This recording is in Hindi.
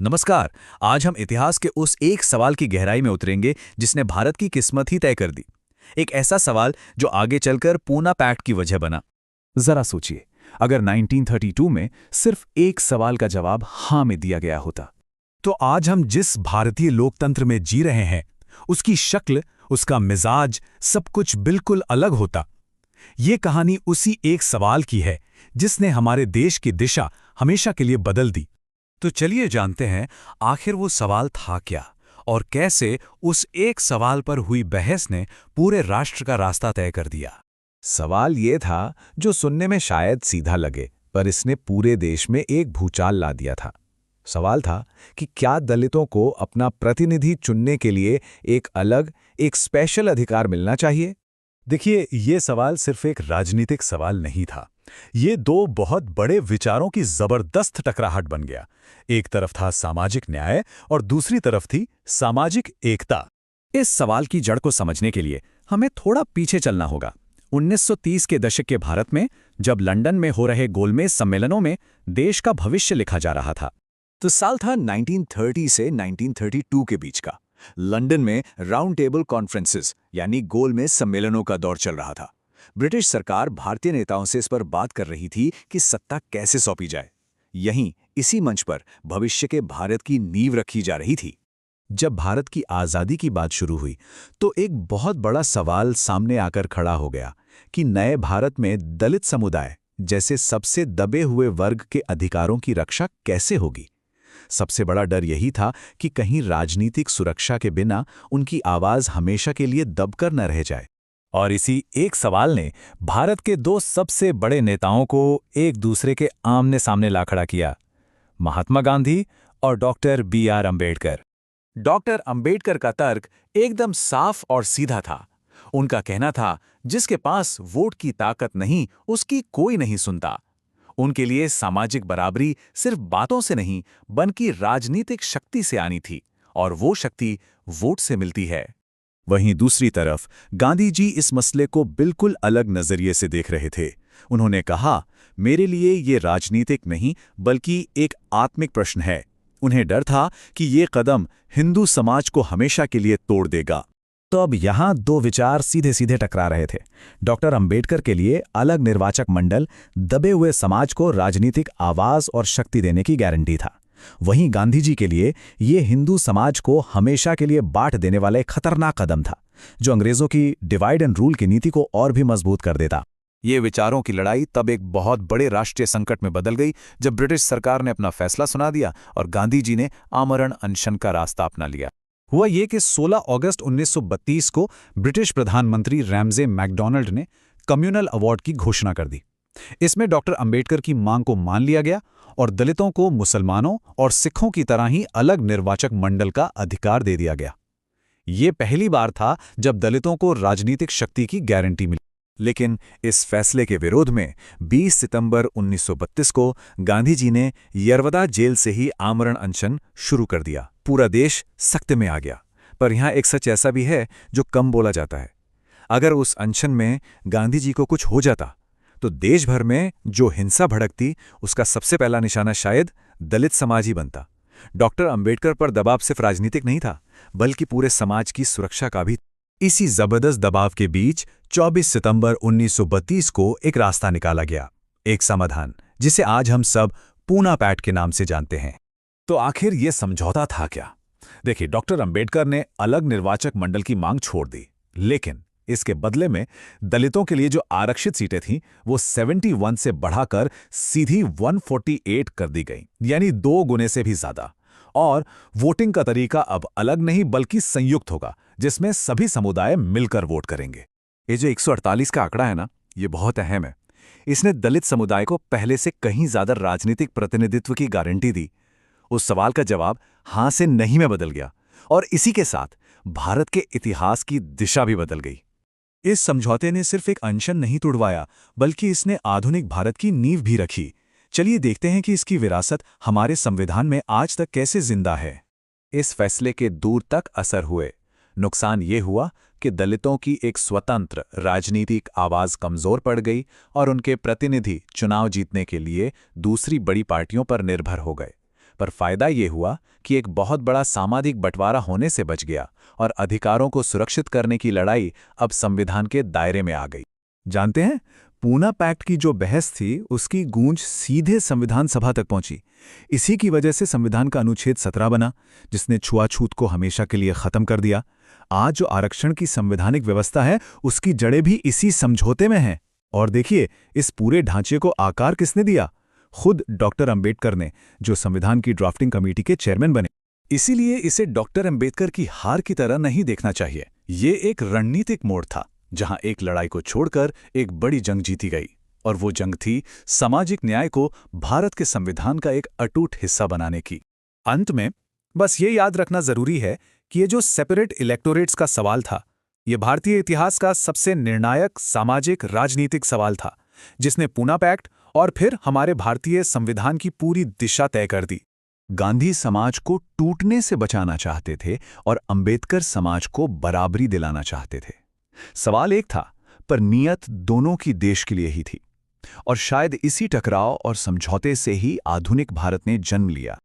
नमस्कार। आज हम इतिहास के उस एक सवाल की गहराई में उतरेंगे जिसने भारत की किस्मत ही तय कर दी। एक ऐसा सवाल जो आगे चलकर पूना पैक्ट की वजह बना। जरा सोचिए, अगर 1932 में सिर्फ एक सवाल का जवाब हाँ में दिया गया होता, तो आज हम जिस भारतीय लोकतंत्र में जी रहे हैं, उसकी शक्ल, उसका मिजाज, सब कुछ बिल्कुल अलग होता। ये कहानी उसी एक सवाल की है जिसने हमारे देश की दिशा हमेशा के लिए बदल दी। तो चलिए जानते हैं, आखिर वो सवाल था क्या और कैसे उस एक सवाल पर हुई बहस ने पूरे राष्ट्र का रास्ता तय कर दिया। सवाल ये था जो सुनने में शायद सीधा लगे, पर इसने पूरे देश में एक भूचाल ला दिया था। सवाल था कि क्या दलितों को अपना प्रतिनिधि चुनने के लिए एक अलग, एक स्पेशल अधिकार मिलना चाहिए। देखिए, ये सवाल सिर्फ एक राजनीतिक सवाल नहीं था। ये दो बहुत बड़े विचारों की जबरदस्त टकराहट बन गया। एक तरफ था सामाजिक न्याय और दूसरी तरफ थी सामाजिक एकता। इस सवाल की जड़ को समझने के लिए हमें थोड़ा पीछे चलना होगा। 1930 के दशक के भारत में, जब लंदन में हो रहे गोलमेज सम्मेलनों में देश का भविष्य लिखा जा रहा था। तो साल था 1930 से 1932 के बीच का। लंदन में राउंड टेबल कॉन्फ्रेंसेस यानी गोलमेज सम्मेलनों का दौर चल रहा था। ब्रिटिश सरकार भारतीय नेताओं से इस पर बात कर रही थी कि सत्ता कैसे सौंपी जाए। यहीं इसी मंच पर भविष्य के भारत की नींव रखी जा रही थी। जब भारत की आज़ादी की बात शुरू हुई, तो एक बहुत बड़ा सवाल सामने आकर खड़ा हो गया कि नए भारत में दलित समुदाय जैसे सबसे दबे हुए वर्ग के अधिकारों की रक्षा कैसे होगी। सबसे बड़ा डर यही था कि कहीं राजनीतिक सुरक्षा के बिना उनकी आवाज हमेशा के लिए दबकर न रह जाए। और इसी एक सवाल ने भारत के दो सबसे बड़े नेताओं को एक दूसरे के आमने सामने ला खड़ा किया, महात्मा गांधी और doctor B.R. Ambedkar. Doctor Ambedkar का तर्क एकदम साफ और सीधा था। उनका कहना था, जिसके पास वोट की ताकत नहीं, उसकी कोई नहीं सुनता। उनके लिए सामाजिक बराबरी सिर्फ बातों से नहीं, बल्कि राजनीतिक शक्ति से आनी थी, और वो शक्ति वोट से मिलती है। वहीं दूसरी तरफ गांधी जी इस मसले को बिल्कुल अलग नजरिए से देख रहे थे। उन्होंने कहा, मेरे लिए ये राजनीतिक नहीं बल्कि एक आत्मिक प्रश्न है। उन्हें डर था कि ये कदम हिंदू समाज को हमेशा के लिए तोड़ देगा। तो अब यहाँ दो विचार सीधे सीधे टकरा रहे थे। डॉक्टर अंबेडकर के लिए अलग निर्वाचक मंडल दबे हुए समाज को राजनीतिक आवाज और शक्ति देने की गारंटी था। वहीं गांधी जी के लिए ये हिंदू समाज को हमेशा के लिए बांट देने वाला एक खतरनाक कदम था, जो अंग्रेजों की डिवाइड एंड रूल की नीति को और भी मजबूत कर देता। ये विचारों की लड़ाई तब एक बहुत बड़े राष्ट्रीय संकट में बदल गई, जब ब्रिटिश सरकार ने अपना फैसला सुना दिया और गांधी जी ने आमरण अनशन का रास्ता अपना लिया। हुआ ये कि 16 अगस्त 1932 को ब्रिटिश प्रधानमंत्री रैमजे मैकडॉनल्ड ने कम्युनल अवार्ड की घोषणा कर दी। इसमें डॉक्टर अंबेडकर की मांग को मान लिया गया और दलितों को मुसलमानों और सिखों की तरह ही अलग निर्वाचक मंडल का अधिकार दे दिया गया। ये पहली बार था जब दलितों को राजनीतिक शक्ति की गारंटी मिली। लेकिन इस फैसले के विरोध में 20 सितंबर 1932 को गांधी जी ने यरवदा जेल से ही आमरण अनशन शुरू कर दिया। पूरा देश सख्त में आ गया। पर यहाँ एक सच ऐसा भी है जो कम बोला जाता है। अगर उस अनशन में गांधी जी को कुछ हो जाता, तो देश भर में जो हिंसा भड़कती, उसका सबसे पहला निशाना शायद दलित समाज ही बनता। डॉक्टर अंबेडकर पर दबाव सिर्फ राजनीतिक नहीं था, बल्कि पूरे समाज की सुरक्षा का भी। इसी जबरदस्त दबाव के बीच 24 सितंबर 1932 को एक रास्ता निकाला गया, एक समाधान जिसे आज हम सब पूना पैक्ट के नाम से जानते हैं। तो आखिर ये समझौता था क्या? देखिए, डॉक्टर अंबेडकर ने अलग निर्वाचक मंडल की मांग छोड़ दी, लेकिन इसके बदले में दलितों के लिए जो आरक्षित सीटें थीं, वो 71 से बढ़ाकर सीधी 148 कर दी गई, यानी 2 गुने से भी ज्यादा। और वोटिंग का तरीका अब अलग नहीं बल्कि संयुक्त होगा, जिसमें सभी समुदाय मिलकर वोट करेंगे। ये जो 148 का आंकड़ा है ना, ये बहुत अहम है। इसने दलित समुदाय को पहले से कहीं ज्यादा राजनीतिक प्रतिनिधित्व की गारंटी दी। उस सवाल का जवाब हां से नहीं में बदल गया, और इसी के साथ भारत के इतिहास की दिशा भी बदल गई। इस समझौते ने सिर्फ एक अनशन नहीं तुड़वाया, बल्कि इसने आधुनिक भारत की नींव भी रखी। चलिए देखते हैं कि इसकी विरासत हमारे संविधान में आज तक कैसे जिंदा है। इस फैसले के दूर तक असर हुए। नुकसान ये हुआ कि दलितों की एक स्वतंत्र राजनीतिक आवाज कमजोर पड़ गई और उनके प्रतिनिधि चुनाव जीतने के लिए दूसरी बड़ी पार्टियों पर निर्भर हो गए। पर फायदा ये हुआ कि एक बहुत बड़ा सामाजिक बंटवारा होने से बच गया और अधिकारों को सुरक्षित करने की लड़ाई अब संविधान के दायरे में आ गई। जानते हैं, पूना पैक्ट की जो बहस थी उसकी गूंज सीधे संविधान सभा तक पहुंची। इसी की वजह से संविधान का अनुच्छेद 17 बना, जिसने छुआछूत को हमेशा के लिए खत्म कर दिया। आज जो आरक्षण की संवैधानिक व्यवस्था है उसकी जड़ें भी इसी समझौते में हैं। और देखिए, इस पूरे ढांचे को आकार किसने दिया? खुद डॉक्टर अंबेडकर ने, जो संविधान की ड्राफ्टिंग कमेटी के चेयरमैन बने। इसीलिए इसे डॉक्टर अंबेडकर की हार की तरह नहीं देखना चाहिए। ये एक रणनीतिक मोड़ था, जहां एक लड़ाई को छोड़कर एक बड़ी जंग जीती गई, और वो जंग थी सामाजिक न्याय को भारत के संविधान का एक अटूट हिस्सा बनाने की। अंत में बस ये याद रखना जरूरी है कि ये जो सेपरेट इलेक्टोरेट्स का सवाल था, ये भारतीय इतिहास का सबसे निर्णायक सामाजिक राजनीतिक सवाल था, जिसने पूना पैक्ट और फिर हमारे भारतीय संविधान की पूरी दिशा तय कर दी। गांधी समाज को टूटने से बचाना चाहते थे और अंबेडकर समाज को बराबरी दिलाना चाहते थे। सवाल एक था, पर नीयत दोनों की देश के लिए ही थी। और शायद इसी टकराव और समझौते से ही आधुनिक भारत ने जन्म लिया।